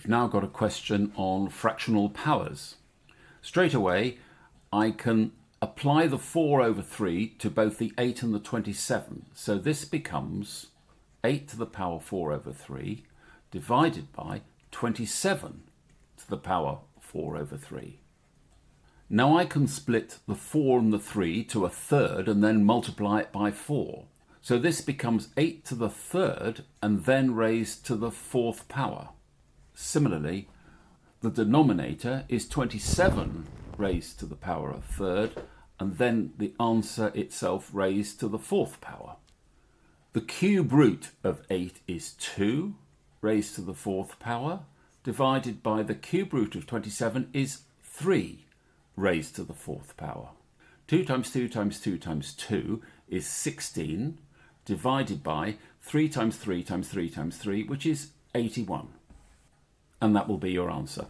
We've now got a question on fractional powers. Straight away, I can apply the 4 over 3 to both the 8 and the 27. So this becomes 8 to the power 4 over 3 divided by 27 to the power 4 over 3. Now I can split the 4 and the 3 to a third and then multiply it by 4. So this becomes 8 to the third and then raised to the 4th power. Similarly, the denominator is 27 raised to the power of third and then the answer itself raised to the 4th power. The cube root of 8 is 2 raised to the 4th power divided by the cube root of 27 is 3 raised to the 4th power. 2 times 2 times 2 times 2 is 16 divided by 3 times 3 times 3 times 3, which is 81. And that will be your answer.